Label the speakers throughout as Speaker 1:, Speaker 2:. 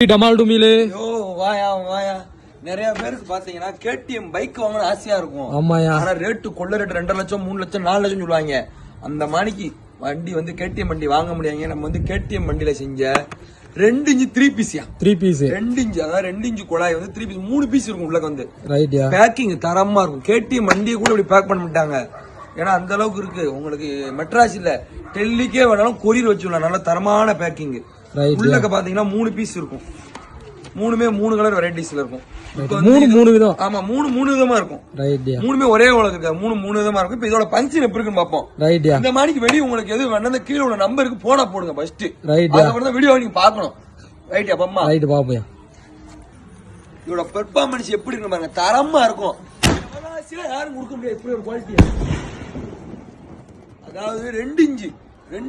Speaker 1: டமால் டுமிலே
Speaker 2: வாயா வாயா நிறைய பேருக்கு பாத்தீங்கன்னா கேடிஎம் பைக் வாங்கணும் ஆசையா இருக்கும்.
Speaker 1: ஆமாயா.
Speaker 2: ஆனா ரேட்டு கொள்ள ரேட்டு 2 லட்சம் 3 லட்சம் 4 லட்சம் சொல்லுவாங்க. அந்த மாணிக்கு வண்டி வந்து கேடிஎம் வண்டி வாங்க முடியாங்க. நம்ம வந்து கேடிஎம் வண்டியில செஞ்ச 2 இன்ச் 3 பீஸ் 2 இன்ச் அதாவது 2 இன்ச் குழாய் வந்து 3 பீஸ் 3 பீஸ் இருக்கும் உள்ள வந்து.
Speaker 1: ரைட்யா.
Speaker 2: பேக்கிங் தரமா இருக்கும். கேடிஎம் வண்டியை கூட இப்படி பேக் பண்ண மாட்டாங்க. ஏன்னா அந்த அளவுக்கு இருக்கு. உங்களுக்கு மெட்ராஸ் இல்ல டெல்லிக்கே வேணாலும் கொரியர் வச்சுடலாம். நல்ல தரமான பேக்கிங். உள்ளக்க பாத்தீங்கன்னா 3 பீஸ் இருக்கும். மூணுமே 3 கலர் வெரைட்டிஸ்ல இருக்கும்.
Speaker 1: மூணு விதம்.
Speaker 2: ஆமா 3 விதமா இருக்கும். மூணுமே ஒரே உலகம் இருக்காது. 3 விதமா இருக்கும். இப்ப இதோட பங்க்ஷன் எப்படி இருக்குன்னு பாப்போம். இந்த மாதிரி வெடி உங்களுக்கு எது வேணா கீழே உள்ள நம்பருக்கு போனா போடுங்க ஃபர்ஸ்ட். அதுக்கப்புறம் தான் வீடியோ நீங்க பாக்கணும். ரைட் அப்பமா.
Speaker 1: ரைட் பாப்போம்.
Speaker 2: இதோட பெர்ஃபார்மன்ஸ் எப்படி இருக்கு பாருங்க. தரமா இருக்கும். யாரும் கொடுக்க முடியாது இப்படி ஒரு குவாலிட்டி. அதாவது 2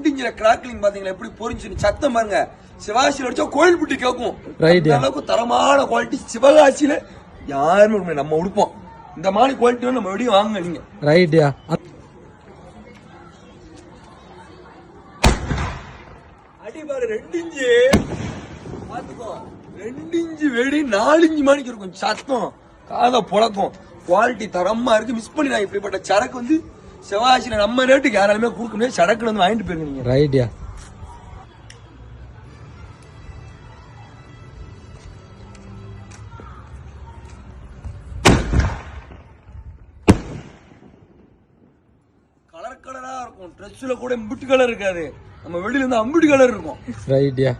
Speaker 2: இன்ச்ல கிராக்லிங் பாத்தீங்களா எப்படி பொறிஞ்சு சத்தம் பாருங்க. சிவகாசியில அடிச்சா கோயில் புட்டி கேட்கும். அளவுக்கு தரமான குவாலிட்டி சிவகாசியில யாருமே நம்ம உடுப்போம். இந்த மாதிரி குவாலிட்டி நம்ம வெளியே வாங்க நீங்க.
Speaker 1: ரைட்யா.
Speaker 2: அடி பாரு 2 இன்ச்சு பாத்துக்கோ. 2 இன்ச்சு வெடி 4 இன்ச்சு மணிக்கு இருக்கும். சத்தம் காத புழக்கம். குவாலிட்டி தரமா இருக்கு. மிஸ் பண்ணி நான் இப்படிப்பட்ட சரக்கு வந்து சிவகாசியில நம்ம ரேட்டுக்கு யாராலுமே கொடுக்க முடியாது. சரக்கு வந்து வாங்கிட்டு போயிருங்க நீங்க.
Speaker 1: ரைட்யா.
Speaker 2: கலர் கலரா இருக்கும். ட்ரெஸ்ல கூட இம்புட்டு கலர் இருக்காது. நம்ம வெளியில இருந்து அம்புட்டு கலர் இருக்கும்.
Speaker 1: ரைட்யா.